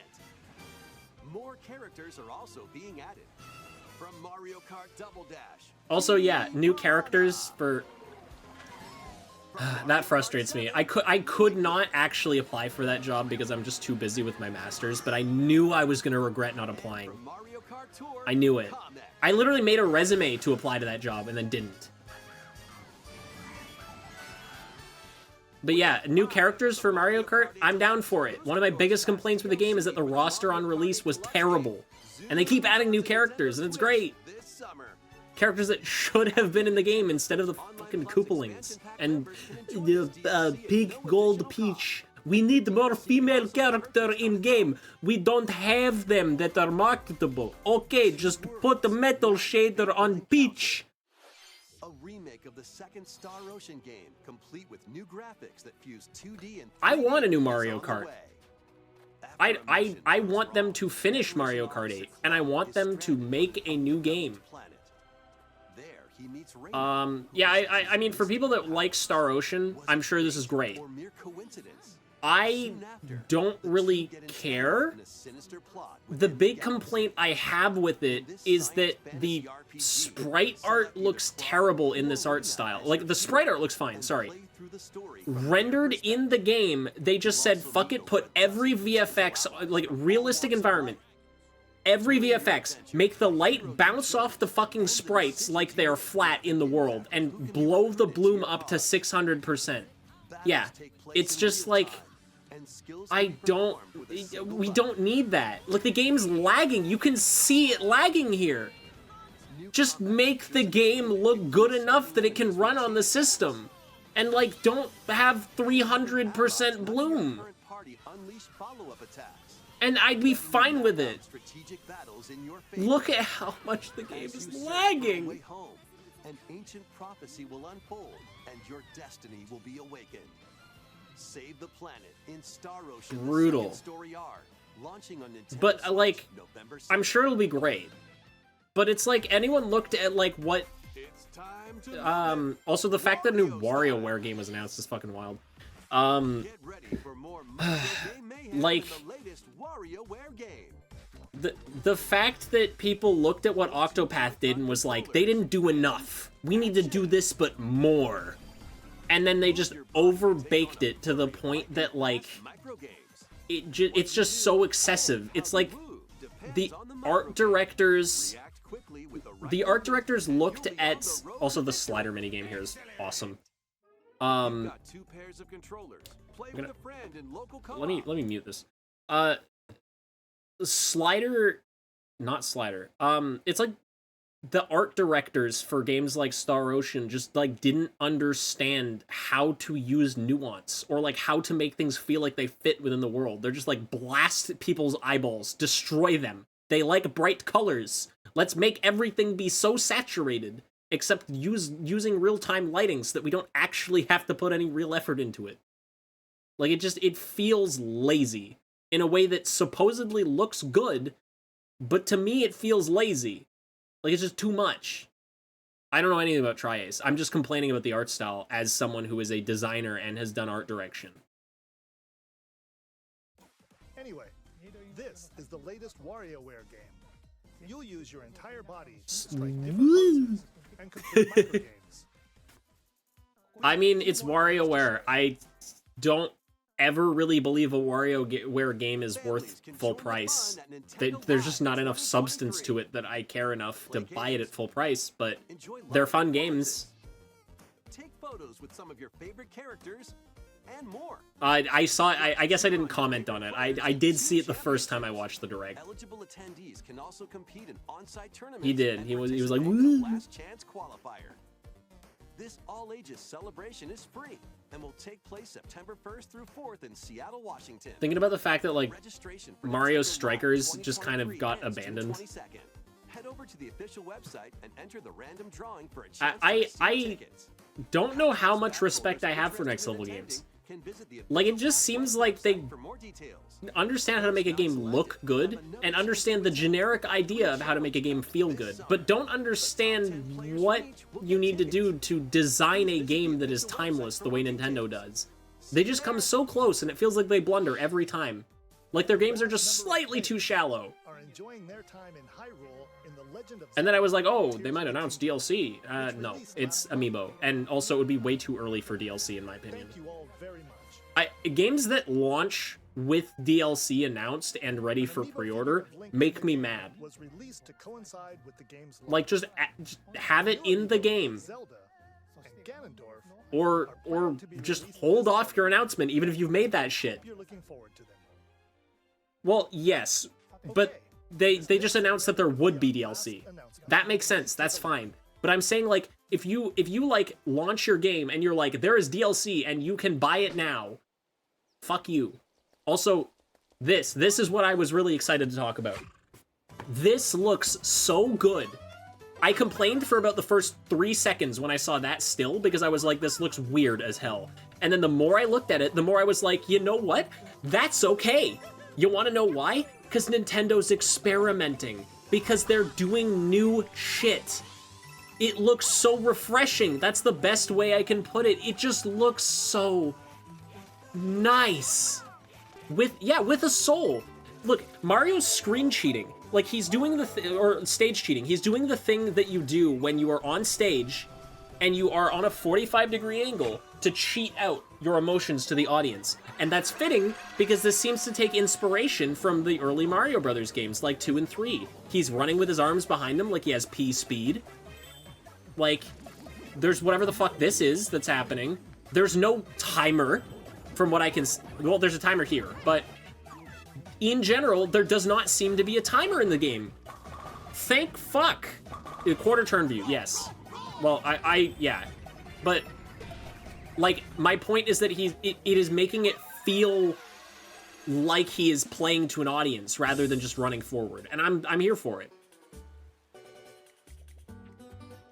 More characters are also being added. From Mario Kart Double Dash. Also, yeah, new characters for... That frustrates me. I could not actually apply for that job because I'm just too busy with my masters, but I knew I was going to regret not applying. From Mario Kart Tour. I knew it. Comet. I literally made a resume to apply to that job and then didn't. But yeah, new characters for Mario Kart, I'm down for it. One of my biggest complaints with the game is that the roster on release was terrible. And they keep adding new characters, and it's great. This summer. Characters that should have been in the game instead of the fucking Koopalings. And the Pink Gold Peach. We need more female character in game. We don't have them that are marketable. Okay, just put the metal shader on Peach. A remake of the second Star Ocean game, complete with new graphics that fuse 2D and 3D. I want a new is Mario on the Kart. way. After I a mission want them to finish Mario Kart 8, and I want them to make a new game. planet. There he meets Rainbow, Yeah, I mean, for people that like Star Ocean, I'm sure this is great. or mere coincidence. I don't really care. The big complaint I have with it is that the sprite art looks terrible in this art style. Like, the sprite art looks fine, sorry. Rendered in the game, they just said, fuck it, put every VFX, like, realistic environment, every VFX, make the light bounce off the fucking sprites like they're flat in the world, and blow the bloom up to 600%. Yeah, it's just like, we don't need that. Like, the game's lagging. You can see it lagging here. Just make the game look good enough that it can run on the system. And, like, don't have 300% bloom. And I'd be fine with it. Look at how much the game is lagging. An ancient prophecy will unfold, and your destiny will be awakened. Save the planet in Star Ocean. Brutal. Story R, launching on Nintendo But, like, November 6th. I'm sure it'll be great. But it's like, anyone looked at, like, what... also, the fact that a new WarioWare game was announced is fucking wild. Get ready for more game mayhem like... in the latest WarioWare game. The fact that people looked at what Octopath did and was like, they didn't do enough. We need to do this, but more. And then they just overbaked it to the point that, like, it's just so excessive. It's like, the art directors looked at, also the slider minigame here is awesome. Let me mute this. Slider, not slider. It's like the art directors for games like Star Ocean just, like, didn't understand how to use nuance or, like, how to make things feel like they fit within the world. They're just like, blast people's eyeballs, destroy them. They like bright colors. Let's make everything be so saturated, except using real-time lighting so that we don't actually have to put any real effort into it. Like, it feels lazy in a way that supposedly looks good, but to me it feels lazy. Like, it's just too much. I don't know anything about Tri-Ace. I'm just complaining about the art style as someone who is a designer and has done art direction. Anyway, this is the latest WarioWare game. You'll use your entire body to strike different poses and complete microgames. I mean, it's WarioWare. I don't ever really believe a WarioWare game is worth full price. There's just not enough substance to it that I care enough to buy it at full price, but they're fun games. Take photos with some of your favorite characters and more. I guess I didn't comment on it. I did see it the first time I watched the direct. Eligible attendees can also compete in on-site tournaments. He did. He was like, woo. Last chance qualifier. This all-ages celebration is free and will take place September 1st through 4th in Seattle, Washington. Thinking about the fact that, like, Mario Strikers just kind of got abandoned. Head over to the official website and enter the random drawing for a chance I don't know how much respect I have for Next Level Games. Like, it just seems like they understand how to make a game look good and understand the generic idea of how to make a game feel good, but don't understand what you need to do to design a game that is timeless the way Nintendo does. They just come so close and it feels like they blunder every time. Like, their games are just slightly too shallow. And then I was like, oh, they might announce DLC. No, it's Amiibo. And also, it would be way too early for DLC, in my opinion. Games that launch with DLC announced and ready for pre-order make me mad. Like, just have it in the game. Or just hold off your announcement, even if you've made that shit. Well, yes, but they just announced that there would be DLC. That makes sense, that's fine. But I'm saying, like, if you like, launch your game and you're like, there is DLC and you can buy it now, fuck you. Also, this is what I was really excited to talk about. This looks so good. I complained for about the first 3 seconds when I saw that still, because I was like, this looks weird as hell. And then the more I looked at it, the more I was like, you know what? That's okay. You want to know why? Because Nintendo's experimenting. Because they're doing new shit. It looks so refreshing. That's the best way I can put it. It just looks so Nice. With a soul. Look, Mario's screen cheating. Like, he's doing or stage cheating. He's doing the thing that you do when you are on stage and you are on a 45-degree angle to cheat out your emotions to the audience. And that's fitting because this seems to take inspiration from the early Mario Brothers games, like 2 and 3. He's running with his arms behind him like he has P speed. Like, there's whatever the fuck this is that's happening. There's no timer from what I can... Well, there's a timer here, but in general, there does not seem to be a timer in the game. Thank fuck. A quarter turn view, yes. Well, yeah. But, like, my point is that it is making it feel like he is playing to an audience rather than just running forward. And I'm here for it.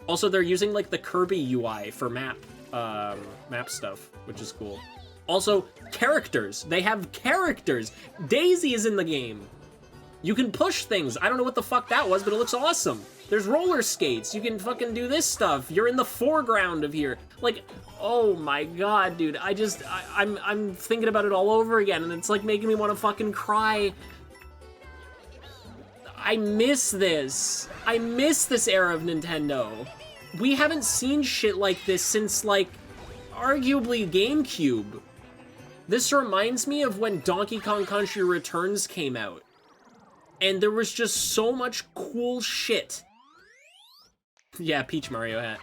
Also, they're using, like, the Kirby UI for map stuff, which is cool. Also, characters. They have characters. Daisy is in the game. You can push things. I don't know what the fuck that was, but it looks awesome. There's roller skates. You can fucking do this stuff. You're in the foreground of here. Like, oh my god, dude. I'm thinking about it all over again, and it's like making me want to fucking cry. I miss this. I miss this era of Nintendo. We haven't seen shit like this since, like, arguably GameCube. This reminds me of when Donkey Kong Country Returns came out. And there was just so much cool shit. Yeah, Peach Mario hat.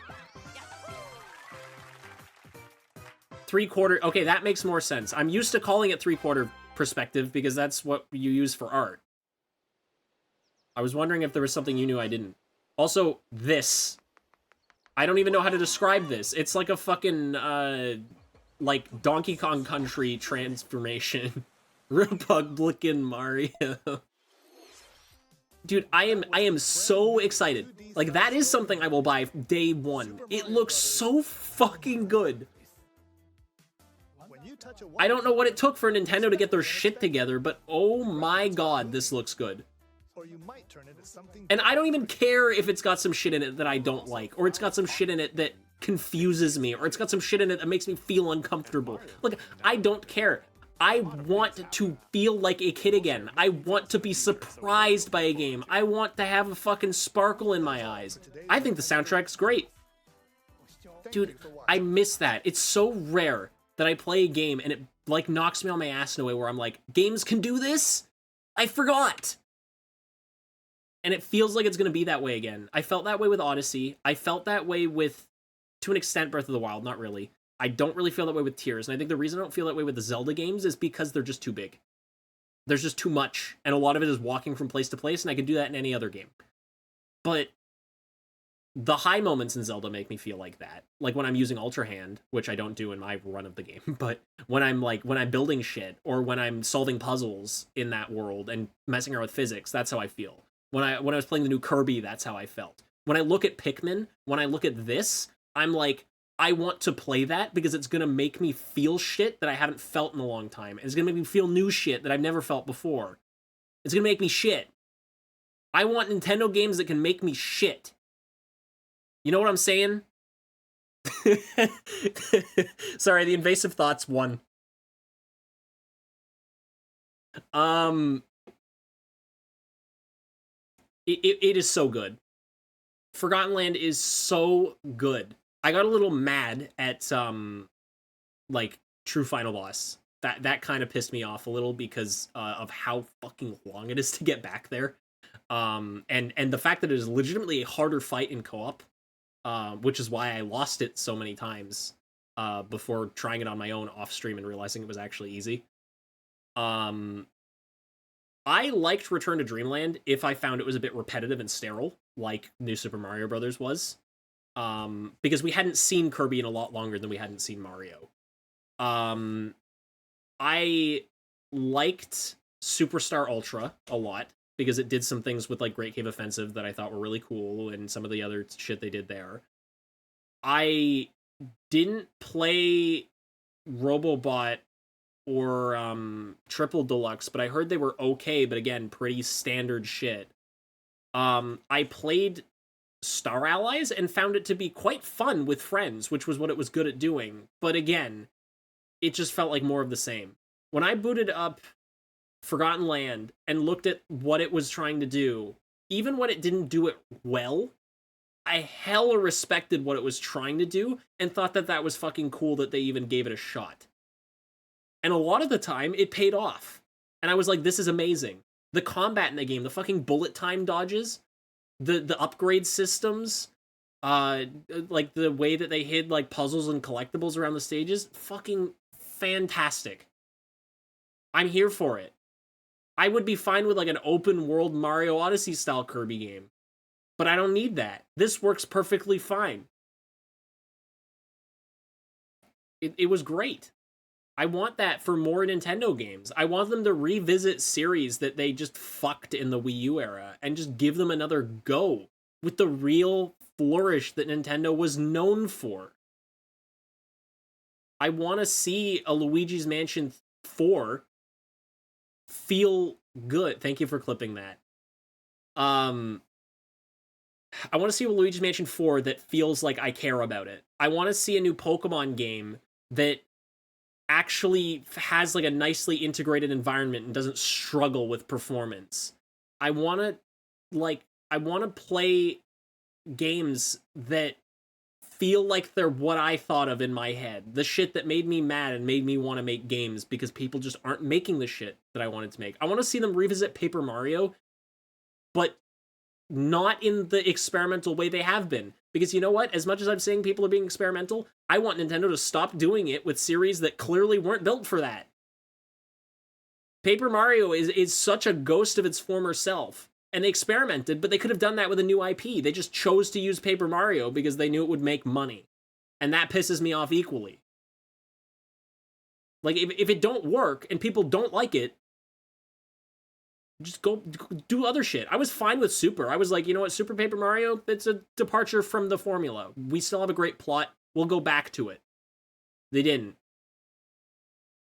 3/4, okay, that makes more sense. I'm used to calling it 3/4 perspective because that's what you use for art. I was wondering if there was something you knew I didn't. Also, this. I don't even know how to describe this. It's like a fucking, like, Donkey Kong Country transformation. Republican Mario. Dude, I am so excited. Like, that is something I will buy day one. It looks so fucking good. I don't know what it took for Nintendo to get their shit together, but oh my god, this looks good. And I don't even care if it's got some shit in it that I don't like, or it's got some shit in it that confuses me, or it's got some shit in it that makes me feel uncomfortable. Look, I don't care. I want to feel like a kid again. I want to be surprised by a game. I want to have a fucking sparkle in my eyes. I think the soundtrack's great. Dude, I miss that. It's so rare that I play a game and it, like, knocks me on my ass in a way where I'm like, games can do this? I forgot! And it feels like it's going to be that way again. I felt that way with Odyssey. I felt that way with, to an extent, Breath of the Wild. Not really. I don't really feel that way with Tears. And I think the reason I don't feel that way with the Zelda games is because they're just too big. There's just too much. And a lot of it is walking from place to place, and I could do that in any other game. But the high moments in Zelda make me feel like that. Like when I'm using Ultra Hand, which I don't do in my run of the game, but when I'm building shit, or when I'm solving puzzles in that world and messing around with physics, that's how I feel. When I was playing the new Kirby, that's how I felt. When I look at Pikmin, when I look at this, I'm like, I want to play that because it's going to make me feel shit that I haven't felt in a long time. It's going to make me feel new shit that I've never felt before. It's going to make me shit. I want Nintendo games that can make me shit. You know what I'm saying? Sorry, the invasive thoughts won. It is so good. Forgotten Land is so good. I got a little mad at like True Final Boss. That kind of pissed me off a little because of how fucking long it is to get back there. And the fact that it is legitimately a harder fight in co-op, which is why I lost it so many times before trying it on my own off stream and realizing it was actually easy. I liked Return to Dreamland if I found it was a bit repetitive and sterile, like New Super Mario Brothers was. Because we hadn't seen Kirby in a lot longer than we hadn't seen Mario. I liked Superstar Ultra a lot, because it did some things with, like, Great Cave Offensive that I thought were really cool, and some of the other shit they did there. I didn't play Robobot or Triple Deluxe, but I heard they were okay, but again, pretty standard shit. I played Star Allies and found it to be quite fun with friends, which was what it was good at doing. But again, it just felt like more of the same. When I booted up Forgotten Land and looked at what it was trying to do, even when it didn't do it well, I hella respected what it was trying to do and thought that that was fucking cool that they even gave it a shot. And a lot of the time, it paid off. And I was like, this is amazing. The combat in the game, the fucking bullet time dodges, the upgrade systems, like the way that they hid like puzzles and collectibles around the stages, fucking fantastic. I'm here for it. I would be fine with like an open world Mario Odyssey style Kirby game. But I don't need that. This works perfectly fine. It was great. I want that for more Nintendo games. I want them to revisit series that they just fucked in the Wii U era and just give them another go with the real flourish that Nintendo was known for. I want to see a Luigi's Mansion 4 feel good. Thank you for clipping that. I want to see a Luigi's Mansion 4 that feels like I care about it. I want to see a new Pokemon game that actually has like a nicely integrated environment and doesn't struggle with performance. I want to play games that feel like they're what I thought of in my head. The shit that made me mad and made me want to make games because people just aren't making the shit that I wanted to make. I want to see them revisit Paper Mario, but not in the experimental way they have been. Because you know what? As much as I'm saying people are being experimental, I want Nintendo to stop doing it with series that clearly weren't built for that. Paper Mario is such a ghost of its former self. And they experimented, but they could have done that with a new IP. They just chose to use Paper Mario because they knew it would make money. And that pisses me off equally. Like, if it don't work and people don't like it, just go do other shit. I was fine with Super. I was like, you know what, Super Paper Mario, it's a departure from the formula. We still have a great plot. We'll go back to it. They didn't.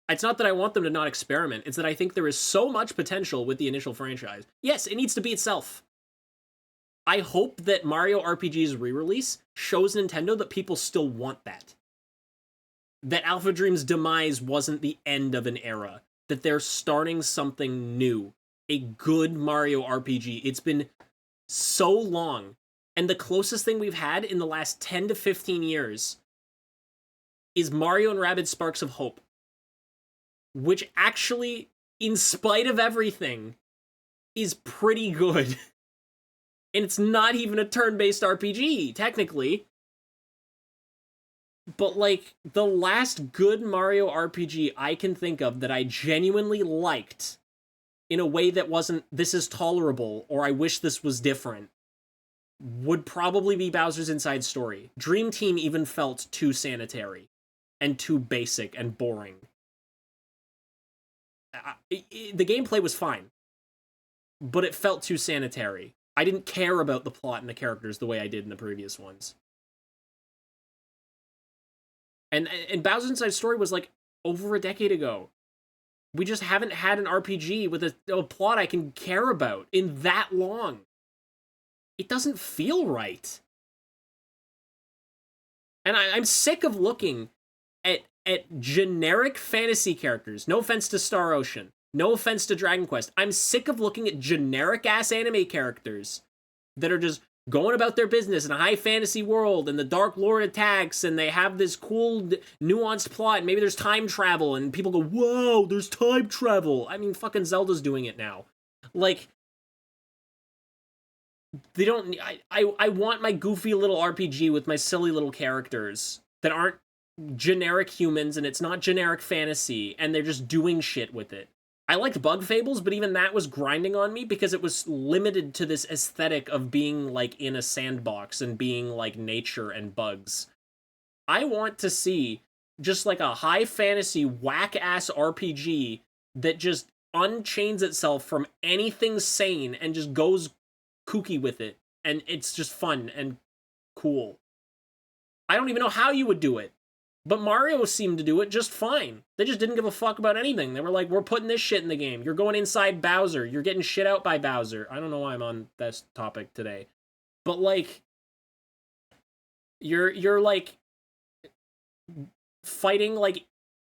It's not that I want them to not experiment. It's that I think there is so much potential with the initial franchise. Yes, it needs to be itself. I hope that Mario RPG's re-release shows Nintendo that people still want that. That Alpha Dream's demise wasn't the end of an era. That they're starting something new. A good Mario RPG. It's been so long. And the closest thing we've had in the last 10 to 15 years is Mario and Rabbids Sparks of Hope. Which actually, in spite of everything, is pretty good. And it's not even a turn-based RPG, technically. But, like, the last good Mario RPG I can think of that I genuinely liked in a way that wasn't, this is tolerable, or I wish this was different, would probably be Bowser's Inside Story. Dream Team even felt too sanitary, and too basic and boring. The gameplay was fine, but it felt too sanitary. I didn't care about the plot and the characters the way I did in the previous ones. And Bowser's Inside Story was like over a decade ago. We just haven't had an RPG with a plot I can care about in that long. It doesn't feel right. And I'm sick of looking at generic fantasy characters. No offense to Star Ocean. No offense to Dragon Quest. I'm sick of looking at generic-ass anime characters that are just going about their business in a high fantasy world, and the Dark Lord attacks, and they have this cool, nuanced plot, and maybe there's time travel, and people go, whoa, there's time travel! I mean, fucking Zelda's doing it now. Like, they don't... I want my goofy little RPG with my silly little characters that aren't generic humans, and it's not generic fantasy, and they're just doing shit with it. I liked Bug Fables, but even that was grinding on me because it was limited to this aesthetic of being, like, in a sandbox and being, like, nature and bugs. I want to see just, like, a high fantasy, whack-ass RPG that just unchains itself from anything sane and just goes kooky with it. And it's just fun and cool. I don't even know how you would do it. But Mario seemed to do it just fine. They just didn't give a fuck about anything. They were like, we're putting this shit in the game. You're going inside Bowser. You're getting shit out by Bowser. I don't know why I'm on this topic today. But, like, you're like, fighting, like,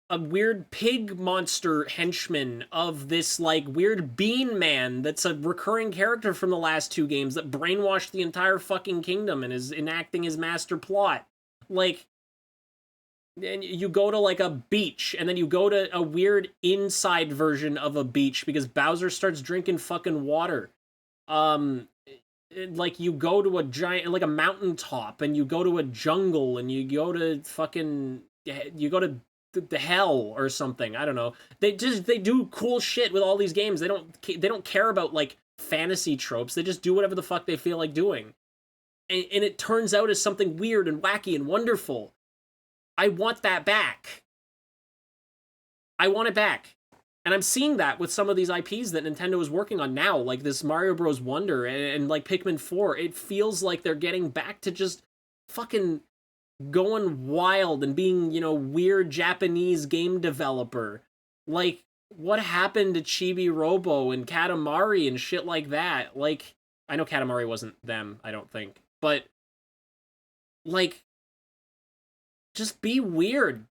a weird pig monster henchman of this, like, weird bean man that's a recurring character from the last 2 games that brainwashed the entire fucking kingdom and is enacting his master plot. Like, and you go to, like, a beach, and then you go to a weird inside version of a beach because Bowser starts drinking fucking water. Like, you go to a giant, like, a mountaintop, and you go to a jungle, and you go to fucking, you go to the hell or something. I don't know. They do cool shit with all these games. They don't care about, like, fantasy tropes. They just do whatever the fuck they feel like doing. And it turns out as something weird and wacky and wonderful. I want that back. I want it back. And I'm seeing that with some of these IPs that Nintendo is working on now, like this Mario Bros. Wonder and like Pikmin 4. It feels like they're getting back to just fucking going wild and being, you know, weird Japanese game developer. Like, what happened to Chibi Robo and Katamari and shit like that? Like, I know Katamari wasn't them, I don't think. But, like, just be weird.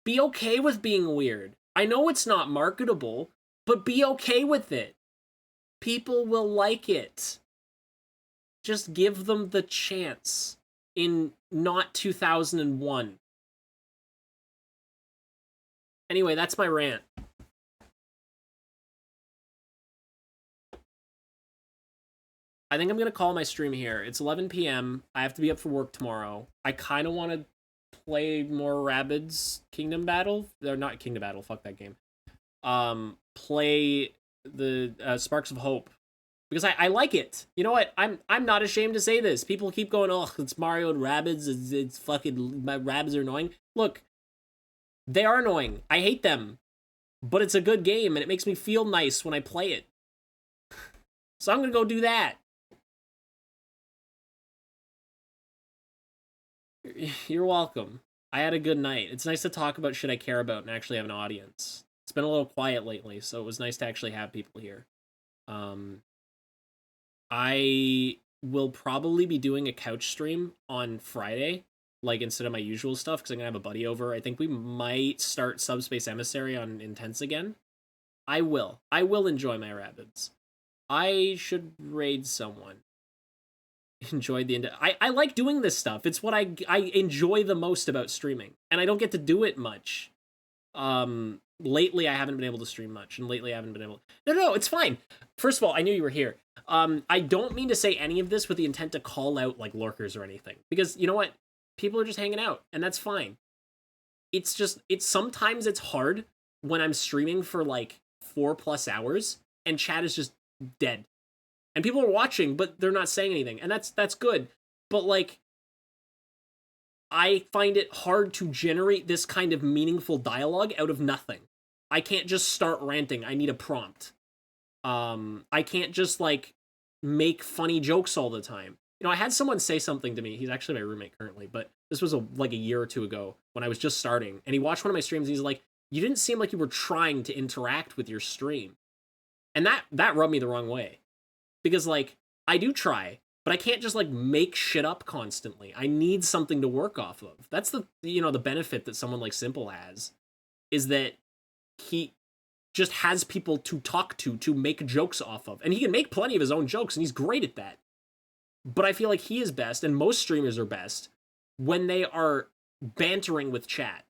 Be okay with being weird. I know it's not marketable, but be okay with it. People will like it. Just give them the chance in not 2001. Anyway, that's my rant. I think I'm going to call my stream here. It's 11 p.m. I have to be up for work tomorrow. I kind of want to play more Rabbids Kingdom Battle. They're not Kingdom Battle, fuck that game. Play the Sparks of Hope. Because I like it. You know what? I'm not ashamed to say this. People keep going, oh, it's Mario and Rabbids. It's fucking, my Rabbids are annoying. Look, they are annoying. I hate them. But it's a good game, and it makes me feel nice when I play it. So I'm gonna go do that. You're welcome. I had a good night. It's nice to talk about shit I care about and actually have an audience. It's been a little quiet lately, so it was nice to actually have people here. I will probably be doing a couch stream on Friday, like instead of my usual stuff, because I'm gonna have a buddy over. I think we might start Subspace Emissary on Intense again. I will enjoy my Rabbids. I should raid someone. Enjoyed the I like doing this stuff. It's what I enjoy the most about streaming, and I don't get to do it much. Lately I haven't been able to stream much, and lately I haven't been able. No, it's fine. First of all, I knew you were here. I don't mean to say any of this with the intent to call out like lurkers or anything, because you know what, people are just hanging out, and that's fine. It's just sometimes it's hard when I'm streaming for like 4+ hours and chat is just dead. And people are watching, but they're not saying anything. And that's good. But, like, I find it hard to generate this kind of meaningful dialogue out of nothing. I can't just start ranting. I need a prompt. I can't just, like, make funny jokes all the time. You know, I had someone say something to me. He's actually my roommate currently, but this was like a year or two ago when I was just starting. And he watched one of my streams, and he's like, you didn't seem like you were trying to interact with your stream. And that rubbed me the wrong way. Because, like, I do try, but I can't just, like, make shit up constantly. I need something to work off of. That's the benefit that someone like Simple has, is that he just has people to talk to make jokes off of. And he can make plenty of his own jokes, and he's great at that. But I feel like he is best, and most streamers are best, when they are bantering with chat.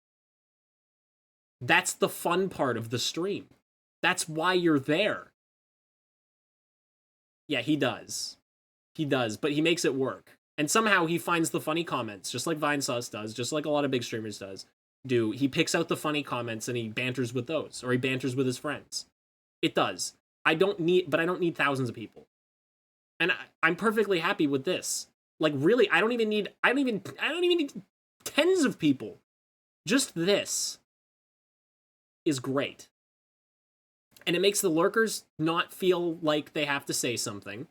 That's the fun part of the stream. That's why you're there. Yeah, he does. He does, but he makes it work. And somehow he finds the funny comments, just like Vinesauce does, just like a lot of big streamers do. He picks out the funny comments and he banters with those, or he banters with his friends. It does. I don't need thousands of people. And I'm perfectly happy with this. Like, really, I don't even need tens of people. Just this is great. And it makes the lurkers not feel like they have to say something,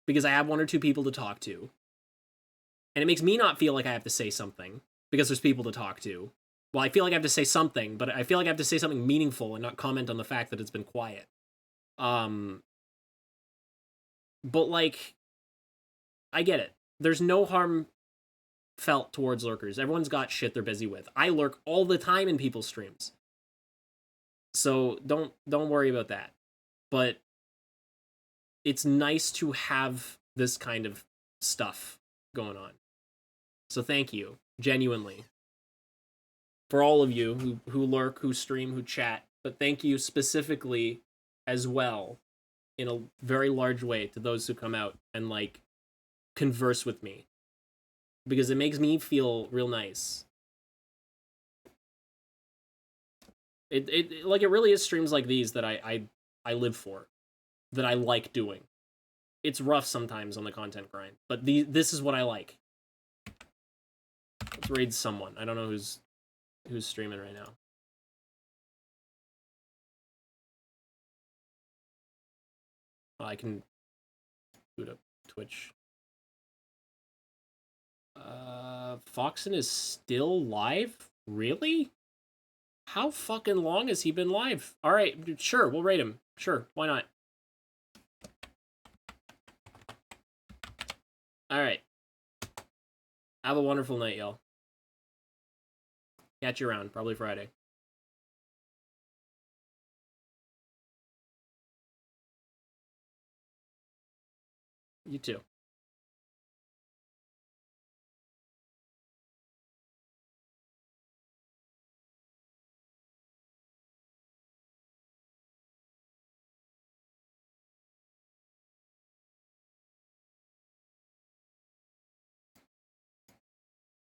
because I have 1 or 2 people to talk to. And it makes me not feel like I have to say something, because there's people to talk to. Well, I feel like I have to say something, but I feel like I have to say something meaningful and not comment on the fact that it's been quiet. But, like, I get it. There's no harm felt towards lurkers. Everyone's got shit they're busy with. I lurk all the time in people's streams. So don't worry about that. But it's nice to have this kind of stuff going on. So thank you, genuinely, for all of you who lurk, who stream, who chat. But thank you specifically as well, in a very large way, to those who come out and, like, converse with me. Because it makes me feel real nice. It like, it really is streams like these that I live for. That I like doing. It's rough sometimes on the content grind, but this is what I like. Let's raid someone. I don't know who's streaming right now. I can boot up Twitch. Foxen is still live? Really? How fucking long has he been live? Alright, sure, we'll raid him. Sure, why not? Alright. Have a wonderful night, y'all. Catch you around, probably Friday. You too.